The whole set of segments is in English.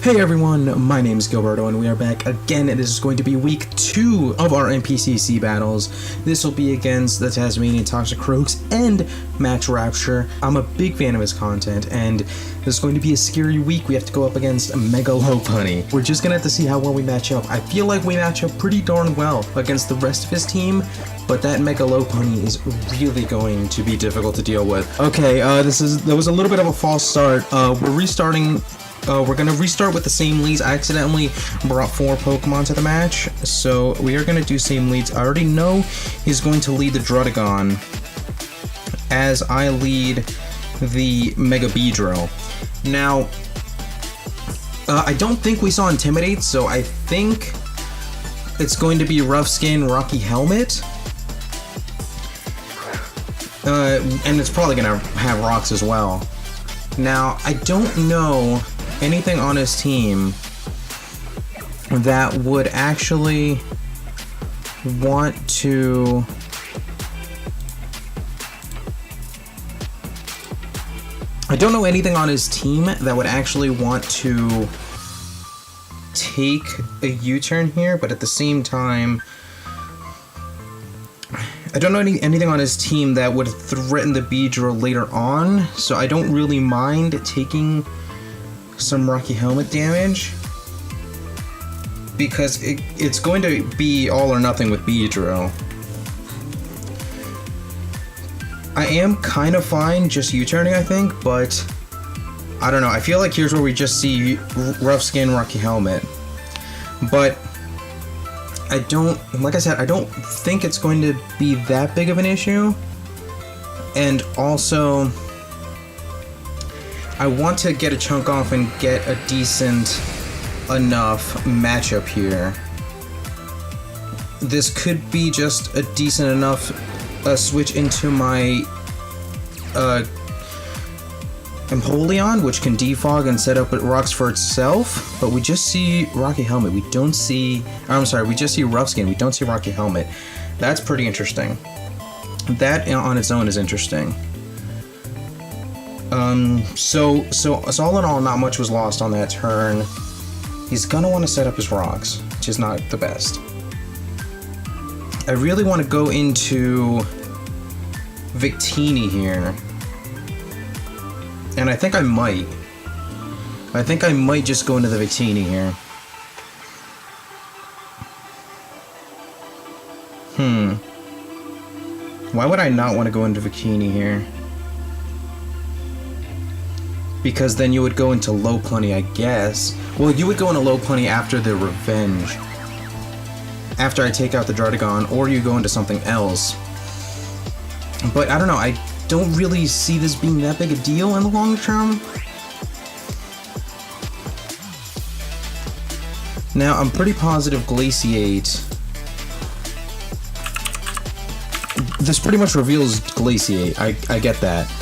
Hey everyone, my name is Gilberto and we are back again. It is going to be week 2 of our NPCC battles. This will be against the Tasmanian Toxicroaks and Max Rapture. I'm a big fan of his content and this is going to be a scary week. We have to go up against melophoria. We're just gonna have to see how well we match up. I feel like we match up pretty darn well against the rest of his team, but that melophoria is really going to be difficult to deal with. Okay, that was a little bit of a false start. We're restarting. We're gonna restart with the same leads. I accidentally brought 4 Pokemon to the match, so we are gonna do same leads. I already know he's going to lead the Druddigon as I lead the Mega Beedrill. Now, I don't think we saw Intimidate, so I think it's going to be Rough Skin, Rocky Helmet. And it's probably gonna have Rocks as well. Now, I don't know anything on his team that would actually want to take a U-turn here, but at the same time I don't know anything on his team that would threaten the Beedrill later on, so I don't really mind taking some Rocky Helmet damage, because it's going to be all or nothing with Beedrill. I am kind of fine just U-turning, I think, but I don't know. I feel like here's where we just see Rough Skin, Rocky Helmet. But I don't, like I said, I don't think it's going to be that big of an issue. And also, I want to get a chunk off and get a decent enough matchup here. This could be just a decent enough switch into my Empoleon, which can defog and set up rocks for itself, but we just see Rocky Helmet. We don't see, I'm sorry, we just see Rough Skin. We don't see Rocky Helmet. That's pretty interesting. That on its own is interesting. So all in all, not much was lost on that turn. He's gonna want to set up his rocks, which is not the best. I really want to go into Victini here. And I think I might just go into the Victini here. Why would I not want to go into Victini here? Because then you would go into Lopunny, I guess. Well, you would go into Lopunny after the Revenge. After I take out the Druddigon, or you go into something else. But I don't know, I don't really see this being that big a deal in the long term. Now, I'm pretty positive Glaciate. This pretty much reveals Glaciate, I get that.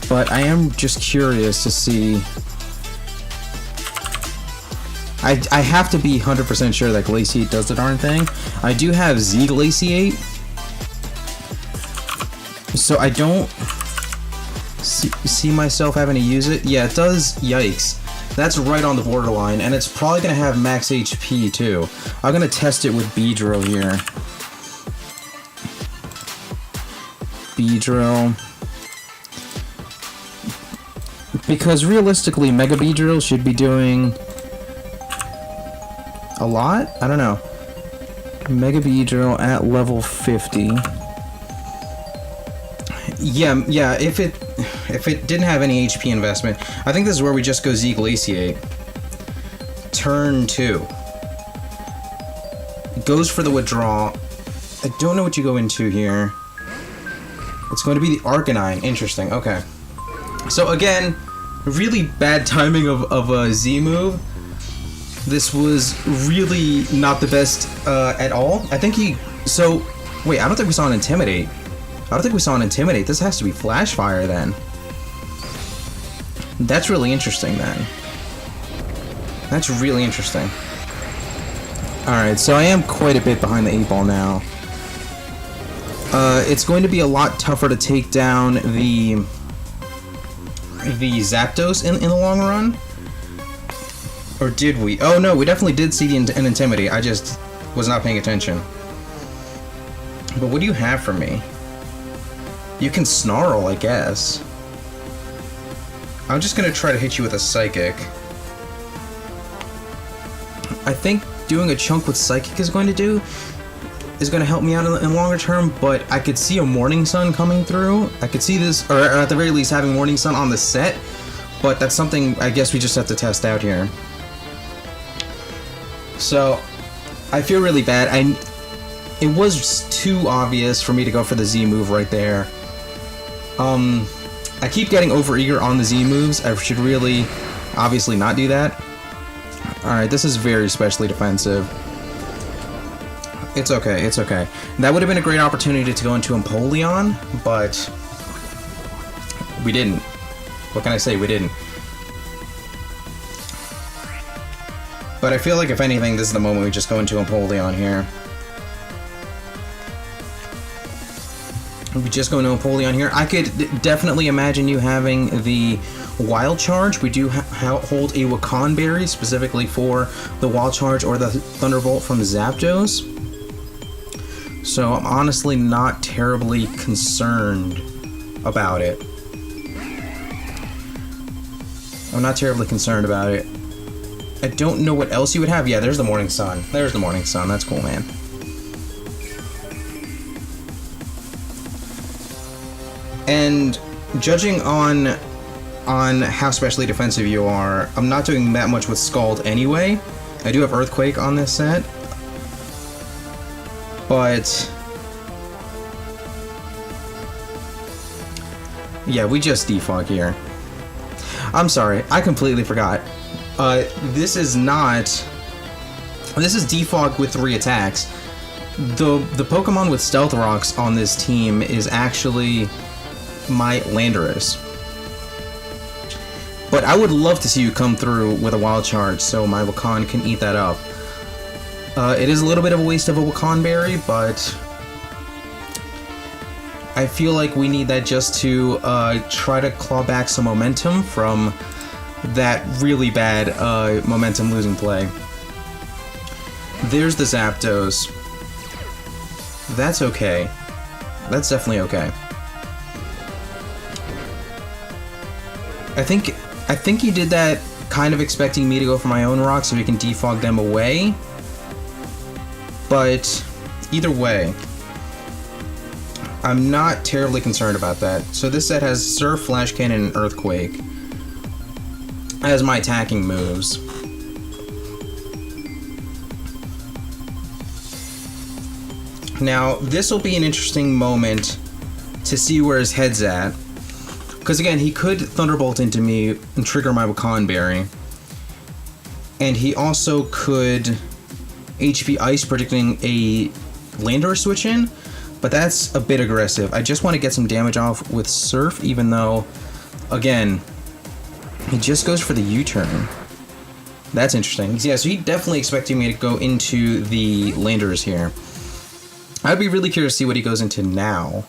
But I am just curious to see. I have to be 100% sure that Glaciate does the darn thing. I do have Z Glaciate, so I don't see myself having to use it. Yeah, it does. Yikes. That's right on the borderline, and it's probably going to have max HP too. I'm going to test it with Beedrill here. Beedrill. Because realistically, Mega Beedrill should be doing a lot? I don't know. Mega Beedrill at level 50. Yeah, if it didn't have any HP investment, I think this is where we just go Z Glaciate. Turn 2. Goes for the withdrawal. I don't know what you go into here. It's going to be the Arcanine. Interesting, okay. So again, really bad timing of a Z move. This was really not the best at all. I think wait, I don't think we saw an Intimidate. This has to be Flash Fire then. That's really interesting then. That's really interesting. Alright, so I am quite a bit behind the 8 ball now. It's going to be a lot tougher to take down the Zapdos in the long run. Or did we? Oh no, we definitely did see an Intimidate. I just was not paying attention. But what do you have for me? You can Snarl, I guess. I'm just gonna try to hit you with a Psychic. I think doing a chunk with Psychic is going to help me out in longer term, but I could see a Morning Sun coming through. I could see this, or at the very least having Morning Sun on the set, but that's something I guess we just have to test out here. So, I feel really bad. It was too obvious for me to go for the Z move right there. I keep getting overeager on the Z moves. I should really, obviously, not do that. Alright, this is very specially defensive. It's okay, it's okay. That would have been a great opportunity to go into Empoleon, but we didn't. What can I say? We didn't. But I feel like, if anything, this is the moment we just go into Empoleon here. We just go into Empoleon here. I could definitely imagine you having the Wild Charge. We do hold a Wakan Berry specifically for the Wild Charge or the Thunderbolt from Zapdos. So I'm honestly not terribly concerned about it. I'm not terribly concerned about it. I don't know what else you would have. Yeah, there's the Morning Sun. There's the Morning Sun. That's cool, man. And judging on how specially defensive you are, I'm not doing that much with Scald anyway. I do have Earthquake on this set. But yeah, we just defog here. I'm sorry, I completely forgot. This is defog with 3 attacks. The Pokemon with Stealth Rocks on this team is actually my Landorus. But I would love to see you come through with a Wild Charge so my Wakan can eat that up. It is a little bit of a waste of a Wakan Berry, but I feel like we need that just to try to claw back some momentum from that really bad momentum losing play. There's the Zapdos. That's okay. That's definitely okay. I think he did that kind of expecting me to go for my own rock so we can defog them away. But either way, I'm not terribly concerned about that. So this set has Surf, Flash Cannon, and Earthquake as my attacking moves. Now, this will be an interesting moment to see where his head's at. Because again, he could Thunderbolt into me and trigger my Wakan Berry. And he also could HP Ice, predicting a Landorus switch in. But that's a bit aggressive. I just want to get some damage off with Surf, even though, again, he just goes for the U-turn. That's interesting. Yeah, so he's definitely expecting me to go into the Landorus here. I'd be really curious to see what he goes into now.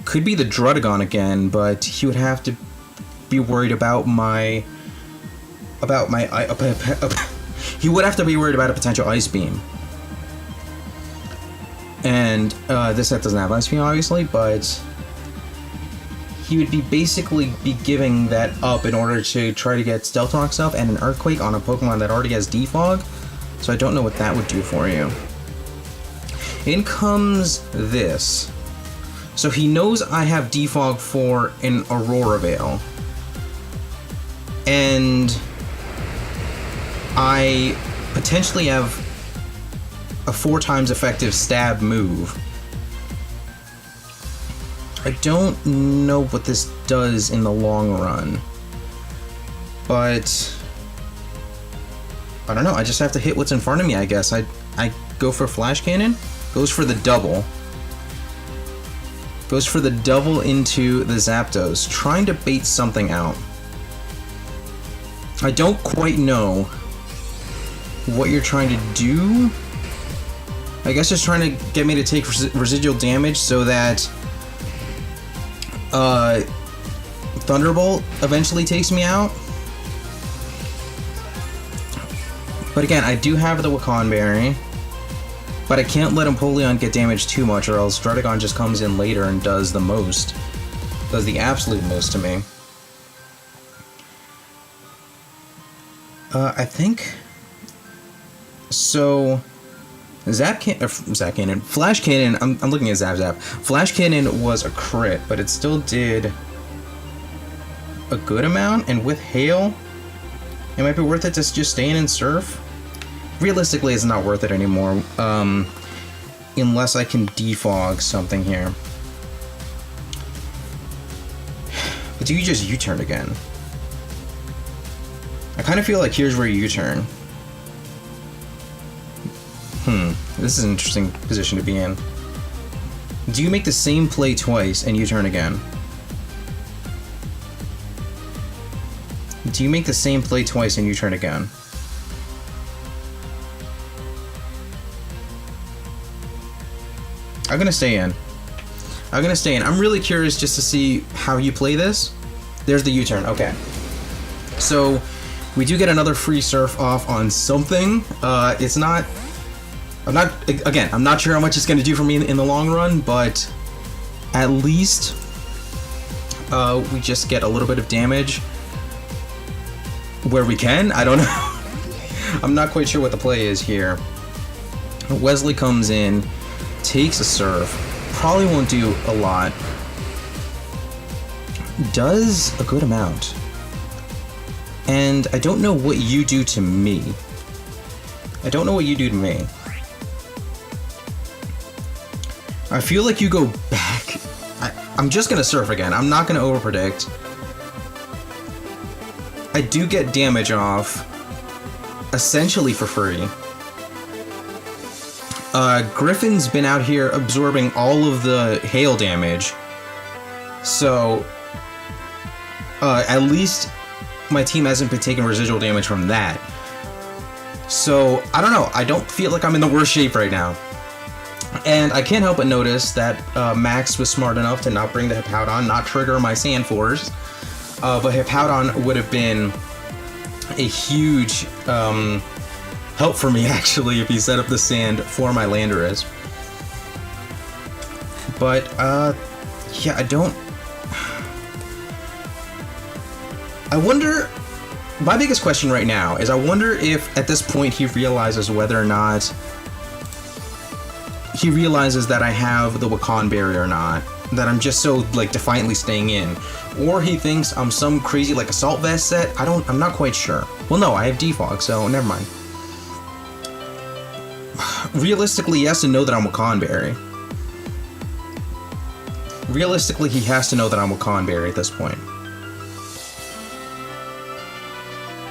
Could be the Druddigon again, but he would have to be worried about my... he would have to be worried about a potential Ice Beam. And this set doesn't have Ice Beam, obviously, but he would be basically giving that up in order to try to get Stealth Rocks up and an Earthquake on a Pokemon that already has Defog. So I don't know what that would do for you. In comes this. So he knows I have Defog for an Aurora Veil. And I potentially have a 4 times effective stab move. I don't know what this does in the long run, but I don't know. I just have to hit what's in front of me, I guess. I go for Flash Cannon, goes for the double. Goes for the double into the Zapdos, trying to bait something out. I don't quite know what you're trying to do. I guess just trying to get me to take residual damage so that Thunderbolt eventually takes me out. But again, I do have the Wakan Berry. But I can't let Empoleon get damaged too much, or else Druddigon just comes in later and does the most. Does the absolute most to me. I think... So... Flash Cannon, I'm looking at Zap. Flash Cannon was a crit, but it still did a good amount, and with Hail, it might be worth it to just stay in and Surf. Realistically, it's not worth it anymore, unless I can defog something here. But do you just U-turn again? I kind of feel like here's where you U-turn. This is an interesting position to be in. Do you make the same play twice and U-turn again? Do you make the same play twice and U-turn again? I'm gonna stay in. I'm really curious just to see how you play this. There's the U-turn, okay. So, we do get another free Surf off on something. It's not... I'm not sure how much it's going to do for me in the long run, but at least we just get a little bit of damage where we can. I don't know. I'm not quite sure what the play is here. Wesley comes in, takes a Surf, probably won't do a lot, does a good amount, and I don't know what you do to me. I feel like you go back. I'm just gonna Surf again. I'm not gonna overpredict. I do get damage off, essentially for free. Griffin's been out here absorbing all of the hail damage, so at least my team hasn't been taking residual damage from that. So I don't know. I don't feel like I'm in the worst shape right now. And I can't help but notice that Max was smart enough to not bring the Hippowdon, not trigger my Sand Force. But Hippowdon would have been a huge help for me, actually, if he set up the sand for my Landorus. But, yeah, I wonder... My biggest question right now is I wonder if, at this point, he realizes whether or not... He realizes that I have the Wakan Berry or not. That I'm just so, like, defiantly staying in. Or he thinks I'm some crazy, like, Assault Vest set. I'm not quite sure. Well, no, I have Defog, so never mind. Realistically, he has to know that I'm Wakan Berry. Realistically, he has to know that I'm Wakan Berry at this point.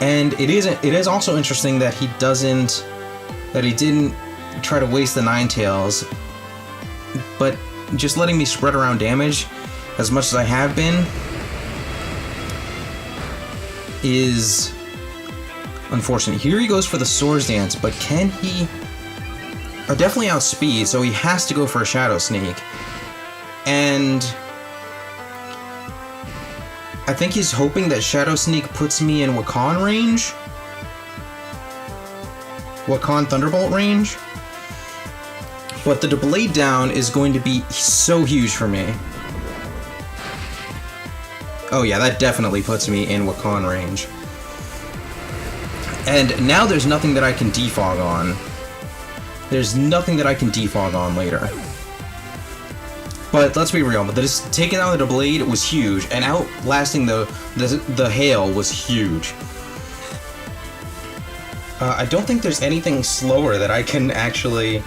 And it is also interesting that he didn't try to waste the Ninetales, but just letting me spread around damage as much as I have been is unfortunate. Here he goes for the Swords Dance, but can he... definitely outspeed, so he has to go for a Shadow Sneak. And I think he's hoping that Shadow Sneak puts me in Wakan range. Wakan Thunderbolt range. But the Blade Down is going to be so huge for me. Oh yeah, that definitely puts me in Wakan range. And now there's nothing that I can defog on. There's nothing that I can defog on later. But let's be real, taking out the Blade was huge, and outlasting the Hail was huge. I don't think there's anything slower that I can actually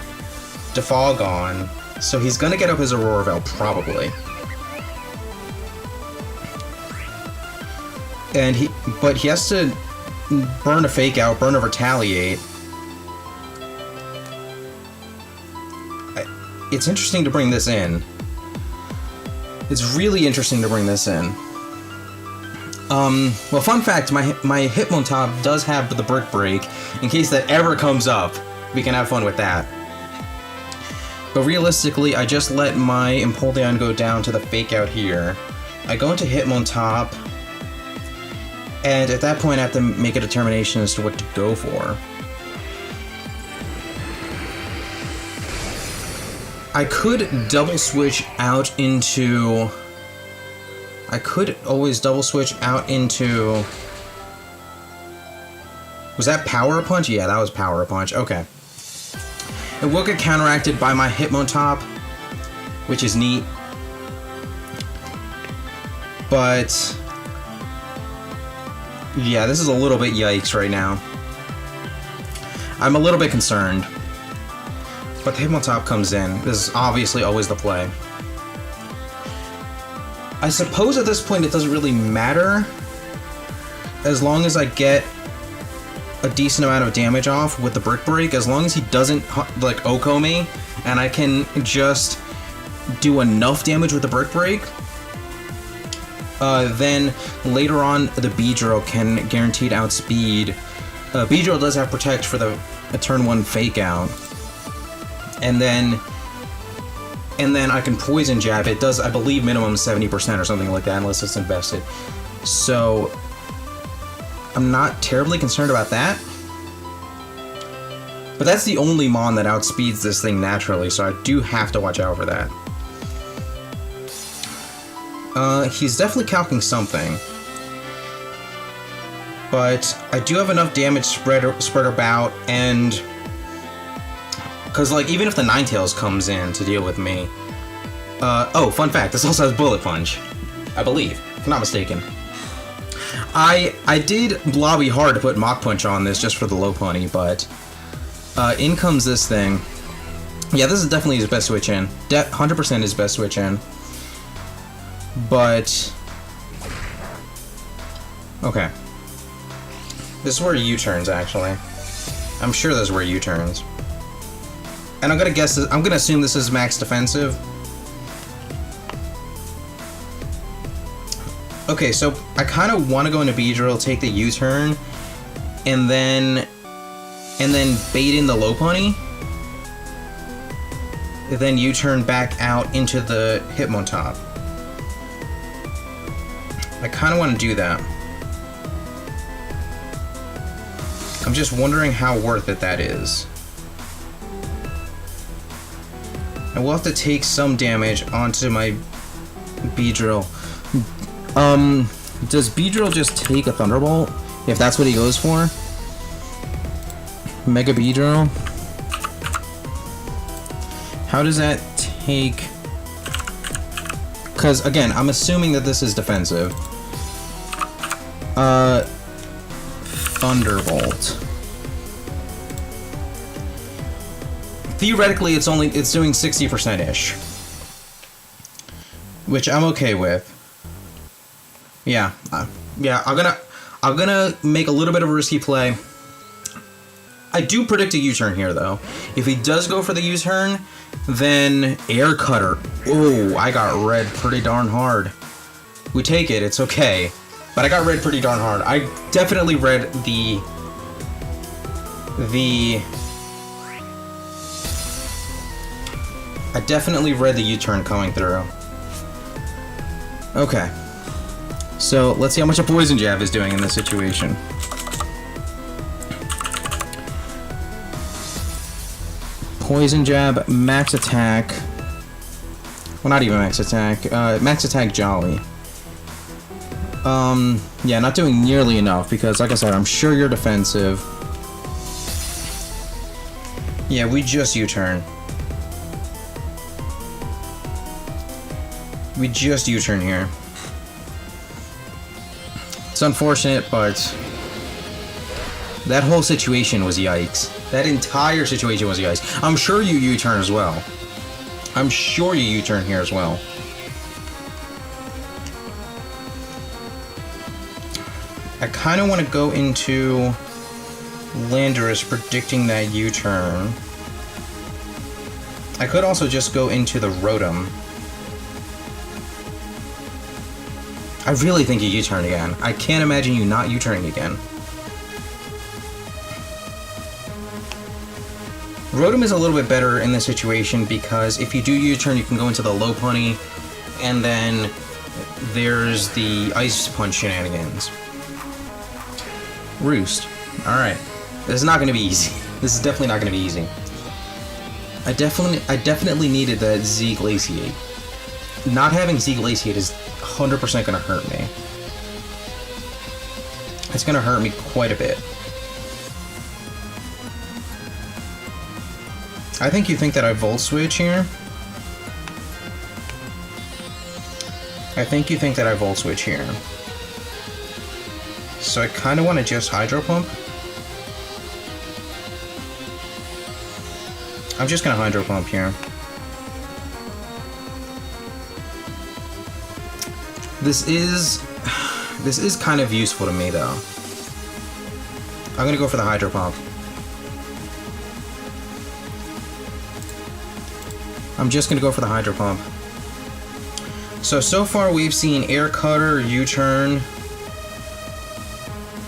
defog on, so he's gonna get up his Aurora Veil, probably. But he has to burn a Fake Out, burn a Retaliate. It's interesting to bring this in. It's really interesting to bring this in. Well, fun fact, my Hitmontop does have the Brick Break. In case that ever comes up, we can have fun with that. But realistically, I just let my Empoleon go down to the Fake Out here. I go into Hitmontop, and at that point I have to make a determination as to what to go for. I could double switch out into... I could always double switch out into... Was that Power Punch? Yeah, that was Power Punch. Okay. It will get counteracted by my Hitmontop, which is neat. But... yeah, this is a little bit yikes right now. I'm a little bit concerned. But the Hitmontop comes in. This is obviously always the play. I suppose at this point it doesn't really matter, as long as I get a decent amount of damage off with the Brick Break, as long as he doesn't like Oko me, and I can just do enough damage with the Brick Break, then later on the Beedrill can guaranteed outspeed. Beedrill does have Protect for the turn 1 Fake Out, and then I can Poison Jab. It does, I believe, minimum 70% or something like that, unless it's invested. So I'm not terribly concerned about that. But that's the only Mon that outspeeds this thing naturally, so I do have to watch out for that. He's definitely calcing something. But I do have enough damage spread about, and... because, like, even if the Ninetales comes in to deal with me... oh, fun fact, this also has Bullet Punch. I believe, if I'm not mistaken. I did lobby hard to put Mach Punch on this just for the low punny, but... in comes this thing. Yeah, this is definitely his best switch in. 100% his best switch in. But... okay. This is where he U-turns, actually. I'm sure this is where he U-turns. And I'm gonna guess this, I'm gonna assume this is max defensive. Okay, so I kind of want to go into Beedrill, take the U-turn, and then bait in the low punny. Then U-turn back out into the Hitmontop. I kind of want to do that. I'm just wondering how worth it that is. I will have to take some damage onto my Beedrill. Does Beedrill just take a Thunderbolt? If that's what he goes for? Mega Beedrill? How does that take... because, again, I'm assuming that this is defensive. Thunderbolt. Theoretically, it's doing 60%-ish. Which I'm okay with. Yeah, yeah, I'm gonna make a little bit of a risky play. I do predict a U-turn here, though. If he does go for the U-turn, then Air Cutter. Oh, I got red pretty darn hard. We take it, it's okay. But I got red pretty darn hard. I definitely read the U-turn coming through. Okay. So, let's see how much a Poison Jab is doing in this situation. Poison Jab, max attack. Well, not even max attack. Max attack Jolly. Yeah, not doing nearly enough because, like I said, I'm sure you're defensive. Yeah, we just U-turn. We just U-turn here. It's unfortunate, but that whole situation was yikes. That entire situation was yikes. I'm sure you U-turn as well. I'm sure you U-turn here as well. I kind of want to go into Landorus predicting that U-turn. I could also just go into the Rotom. I really think you U-turn again. I can't imagine you not U-turning again. Rotom is a little bit better in this situation because if you do U-turn, you can go into the low punny and then there's the ice punch shenanigans. Roost. Alright. This is not gonna be easy. This is definitely not gonna be easy. I definitely needed that Z Glaciate. Not having Z Glaciate is 100% gonna hurt me. It's gonna hurt me quite a bit. I think you think that I Volt Switch here. I think you think that I Volt Switch here. So I kind of want to just Hydro Pump. I'm just gonna Hydro Pump here. This is kind of useful to me though. I'm gonna go for the Hydro Pump. I'm just gonna go for the Hydro Pump. So far we've seen Air Cutter, U-Turn.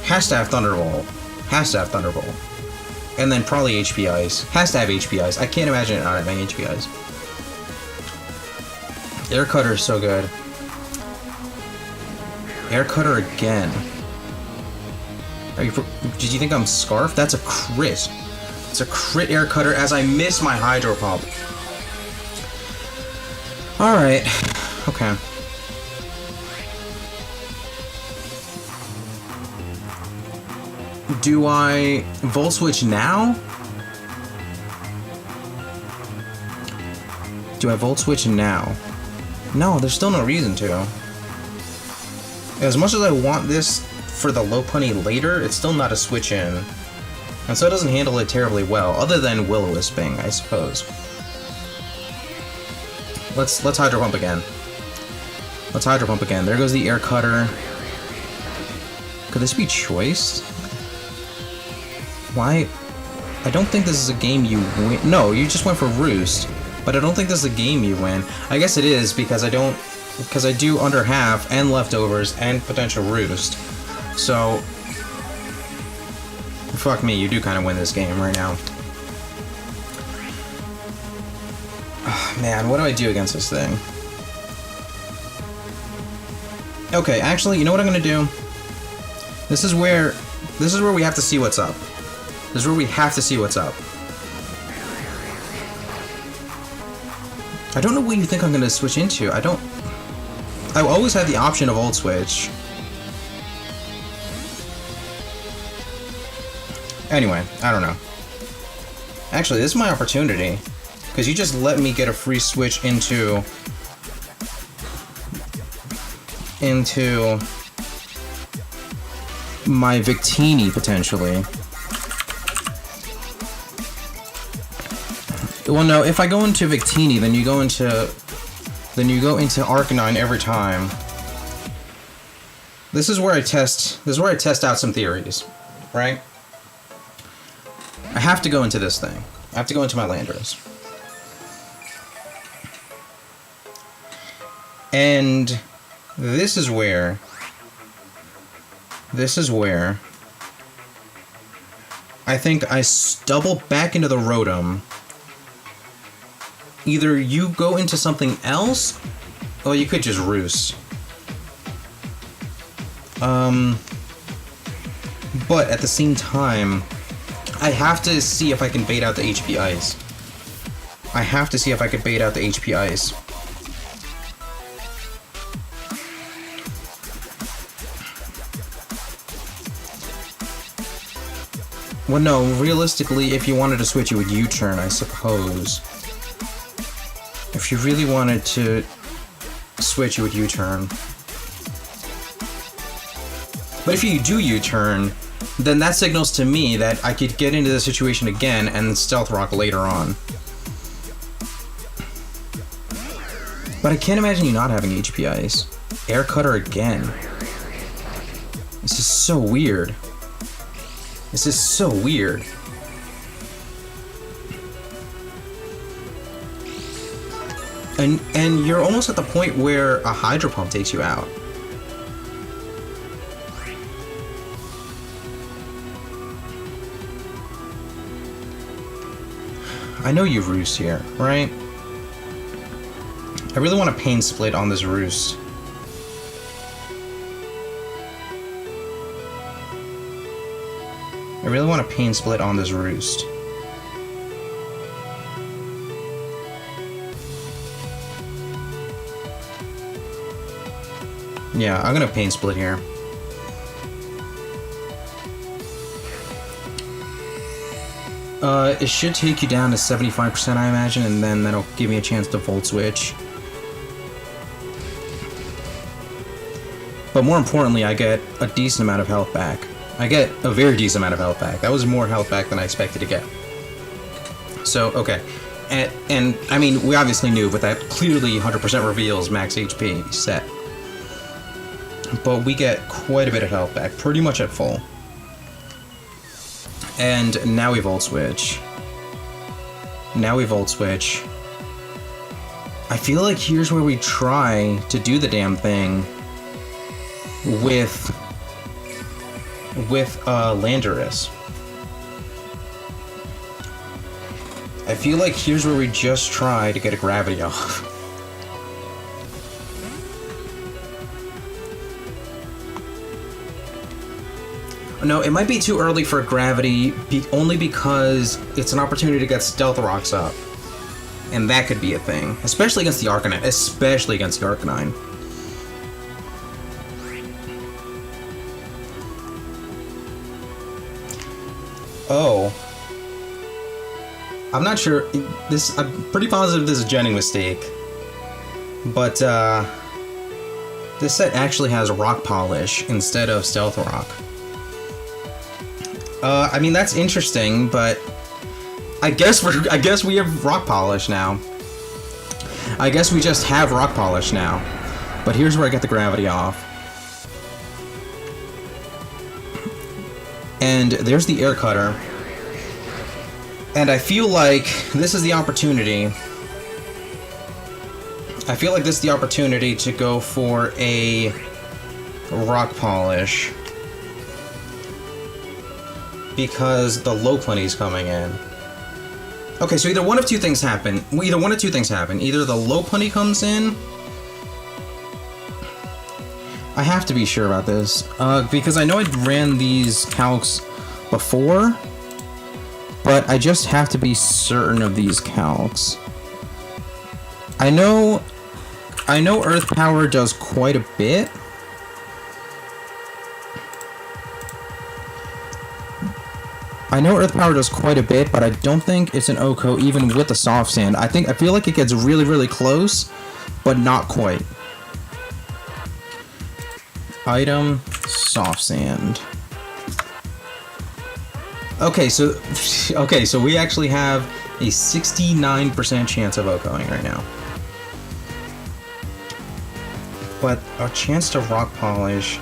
Has to have Thunderbolt. Has to have Thunderbolt. And then probably HP Ice. Has to have HP Ice. I can't imagine it not having HP Ice. Air Cutter is so good. Air Cutter again. Did you think I'm Scarf? That's a crit. It's a crit Air Cutter as I miss my Hydro Pump. Alright. Okay. Do I Volt Switch now? Do I Volt Switch now? No, there's still no reason to. As much as I want this for the Lopunny later, it's still not a switch in. And so it doesn't handle it terribly well, other than Will-O-Wisping, I suppose. Let's Hydro Pump again. Let's Hydro Pump again. There goes the Air Cutter. Could this be choiced? Why? I don't think this is a game you win. No, you just went for Roost. But I don't think this is a game you win. I guess it is because I do under half and leftovers and potential Roost. So fuck me, you do kind of win this game right now. Oh, man, what do I do against this thing? Okay, actually, you know what I'm gonna do? This is where we have to see what's up. This is where we have to see what's up. I don't know what you think I'm gonna switch into. I always had the option of Volt Switch. Anyway, I don't know. Actually, this is my opportunity. Because you just let me get a free switch into my Victini, potentially. Well, no, if I go into Victini, then you go into Arcanine every time. This is where I test out some theories, right? I have to go into this thing. I have to go into my Landorus. And this is where I think I double back into the Rotom. Either you go into something else, or you could just Roost. But at the same time, I have to see if I can bait out the HP Ice. I have to see if I could bait out the HP Ice. Well, no, realistically, if you wanted to switch, it would U-turn, I suppose. If you really wanted to switch, it would U-turn. But if you do U-turn, then that signals to me that I could get into the situation again and Stealth Rock later on. But I can't imagine you not having HP Ice. Air Cutter again. This is so weird. This is so weird. And you're almost at the point where a Hydro Pump takes you out. I know you Roost here, right? I really want to Pain Split on this Roost. I really want to pain split on this roost. Yeah, I'm gonna pain split here. It should take you down to 75%, I imagine, and then that'll give me a chance to volt switch. But more importantly, I get a decent amount of health back. I get a very decent amount of health back. That was more health back than I expected to get. So, okay. And I mean, we obviously knew, but that clearly 100% reveals max HP set. But we get quite a bit of health back, pretty much at full. And now we volt switch. Now we volt switch. I feel like here's where we try to do the damn thing with Landorus. I feel like here's where we just try to get a gravity off. No, it might be too early for gravity, only because it's an opportunity to get Stealth Rocks up. And that could be a thing. Especially against the Arcanine. Especially against the Arcanine. Oh. I'm not sure. I'm pretty positive this is a genning mistake. But, this set actually has Rock Polish instead of Stealth Rock. I mean, that's interesting, but I guess we have Rock Polish now. I guess we just have Rock Polish now. But here's where I get the gravity off. And there's the Air Cutter. And I feel like this is the opportunity. I feel like this is the opportunity to go for a Rock Polish. Because the Lopunny's coming in. Okay, so either one of two things happen. Either the Lopunny comes in. I have to be sure about this. Because I know I ran these calcs before. But I just have to be certain of these calcs. I know Earth Power does quite a bit. But I don't think it's an OHKO even with the soft sand. I feel like it gets really, really close, but not quite. Item, soft sand. Okay, so we actually have a 69% chance of OHKOing right now. But a chance to Rock Polish.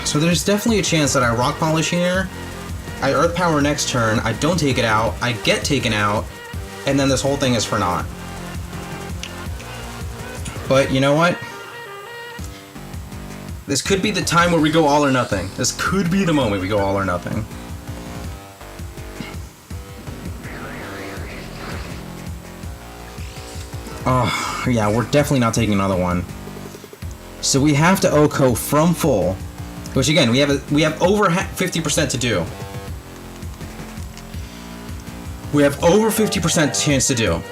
So there's definitely a chance that I Rock Polish here. I Earth Power next turn, I don't take it out, I get taken out, and then this whole thing is for naught. But you know what? This could be the time where we go all or nothing. This could be the moment we go all or nothing. Oh, yeah, we're definitely not taking another one. So we have to OHKO from full, which again, we have over 50% to do. We have over 50% chance to do.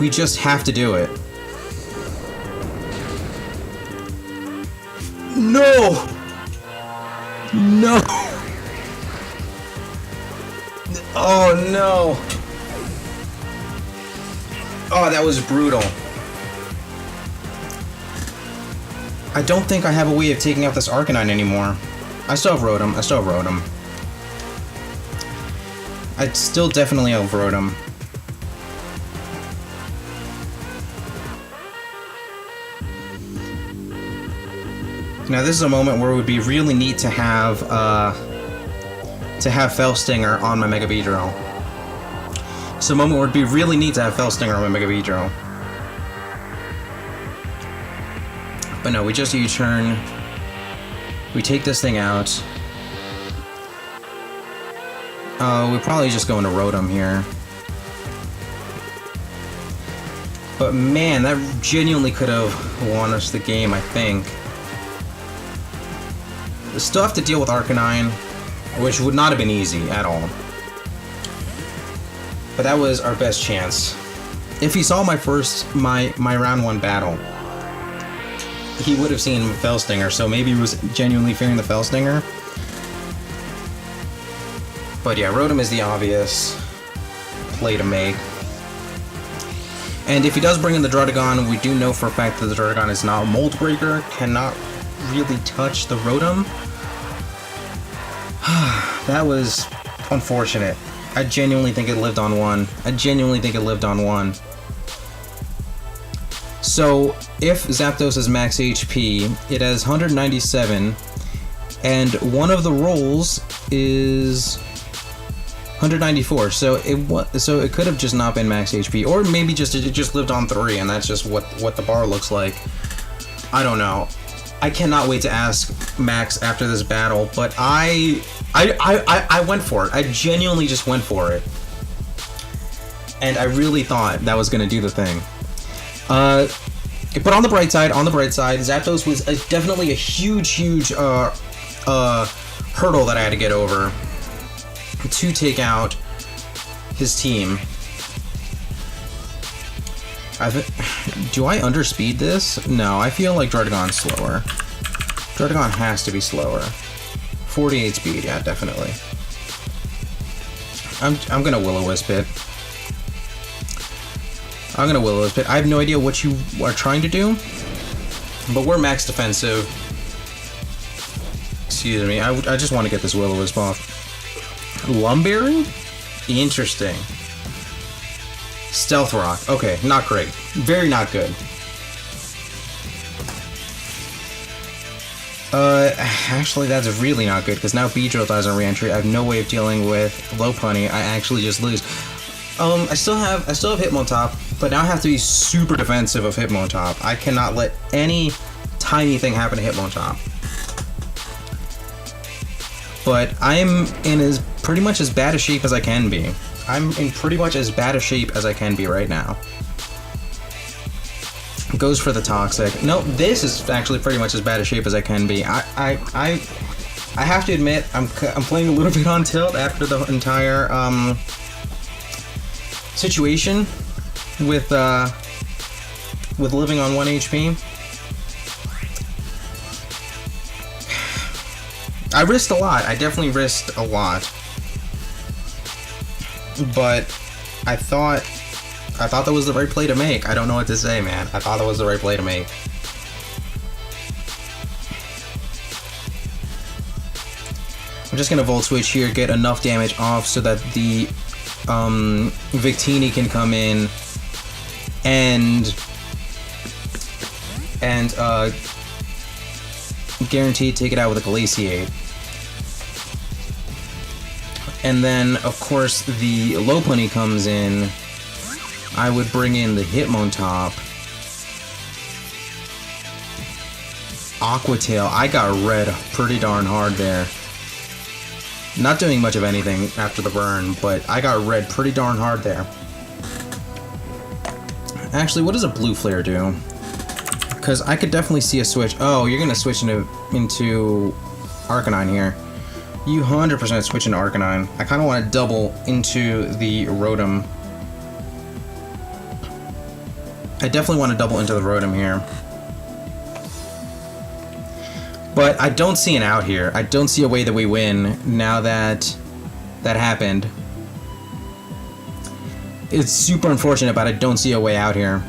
We just have to do it. No! No! Oh no! Oh, that was brutal. I don't think I have a way of taking out this Arcanine anymore. I still have Rotom. I still definitely overrode him. Now this is a moment where it would be really neat to have Fell Stinger on my Mega Beedrill. It's a moment where it'd be really neat to have Fell Stinger on my Mega Beedrill. But no, we just U-turn. We take this thing out. We probably just go into Rotom here. But man, that genuinely could have won us the game, I think. Still have to deal with Arcanine, which would not have been easy at all. But that was our best chance. If he saw my round 1 battle, he would have seen Fell Stinger, so maybe he was genuinely fearing the Fell Stinger. But yeah, Rotom is the obvious play to make. And if he does bring in the Druddigon, we do know for a fact that the Druddigon is not a Mold Breaker, cannot really touch the Rotom. That was unfortunate. I genuinely think it lived on 1. So, if Zapdos is max HP, it has 197, and one of the rolls is 194. So it could have just not been max HP, or maybe it just lived on 3, and that's just what the bar looks like. I don't know. I cannot wait to ask Max after this battle, but I went for it. I genuinely just went for it, and I really thought that was gonna do the thing. But on the bright side, Zapdos was definitely a huge hurdle that I had to get over to take out his team. Do I underspeed this? No, I feel like Druddigon's slower. Druddigon has to be slower. 48 speed, yeah, definitely. I'm gonna Will-O-Wisp it. I have no idea what you are trying to do, but we're max defensive. Excuse me, I just want to get this Will-O-Wisp off. Lumberry? Interesting. Stealth Rock. Okay, not great. Very not good. Actually, that's really not good, because now Beedrill dies on re-entry. I have no way of dealing with Lopunny. I actually just lose. I still have Hitmontop, but now I have to be super defensive of Hitmontop. I cannot let any tiny thing happen to Hitmontop. But I'm in pretty much as bad a shape as I can be. I'm in pretty much as bad a shape as I can be right now. Goes for the Toxic. No, this is actually pretty much as bad a shape as I can be. I have to admit, I'm playing a little bit on tilt after the entire situation with living on 1 HP. I risked a lot. I definitely risked a lot. But I thought that was the right play to make. I don't know what to say, man. I thought that was the right play to make. I'm just gonna Volt Switch here, get enough damage off so that the Victini can come in and guaranteed take it out with a Glaciate. And then, of course, the Lopunny comes in. I would bring in the Hitmontop. Aqua Tail. I got red pretty darn hard there. Not doing much of anything after the burn, but I got red pretty darn hard there. Actually, what does a Blue Flare do? Because I could definitely see a switch. Oh, you're going to switch into Arcanine here. You 100% switch into Arcanine. I kind of want to double into the Rotom. I definitely want to double into the Rotom here. But I don't see an out here. I don't see a way that we win now that that happened. It's super unfortunate, but I don't see a way out here.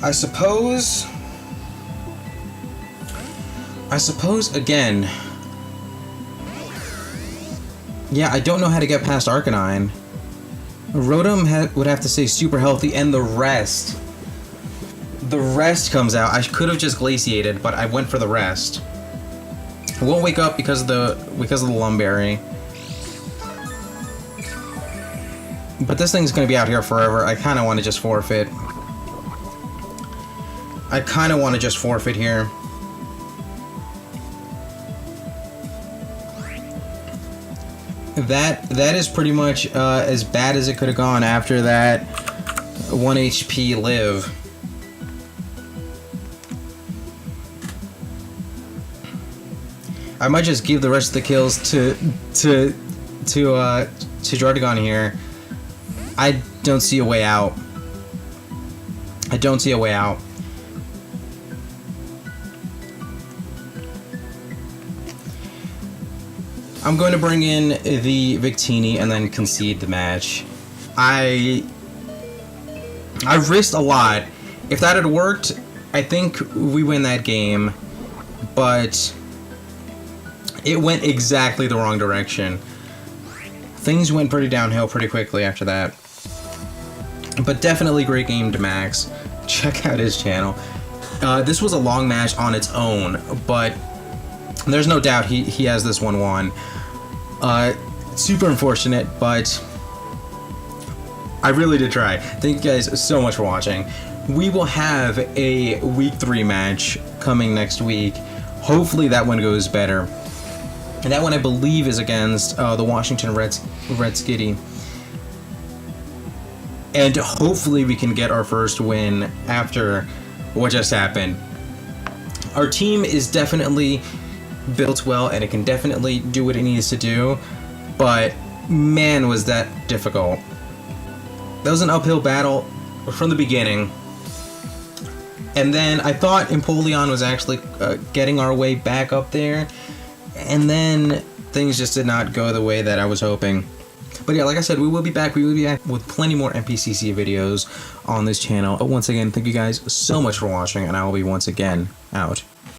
I suppose again. Yeah, I don't know how to get past Arcanine. Rotom would have to stay super healthy, and the rest comes out. I could have just glaciated, but I went for the rest. I won't wake up because of the Lumberry. But this thing's gonna be out here forever. I kind of want to just forfeit. Here. That is pretty much as bad as it could have gone after that 1 HP live. I might just give the rest of the kills to Jardigon here. I don't see a way out. I don't see a way out. I'm going to bring in the Victini and then concede the match. I risked a lot. If that had worked, I think we win that game. But it went exactly the wrong direction. Things went pretty downhill pretty quickly after that. But definitely great game to Max. Check out his channel. This was a long match on its own, but there's no doubt he has this one won. Super unfortunate, but I really did try. Thank you guys so much for watching. We will have a week 3 match coming next week. Hopefully that one goes better. And that one I believe is against the Washington Redskitty. And hopefully we can get our first win after what just happened. Our team is definitely built well and it can definitely do what it needs to do, but man was that difficult. That was an uphill battle from the beginning. And then I thought Empoleon was actually getting our way back up there, and then things just did not go the way that I was hoping. But yeah, like I said, we will be back. We will be back with plenty more NPCC videos on this channel. But once again, thank you guys so much for watching, and I will be once again out.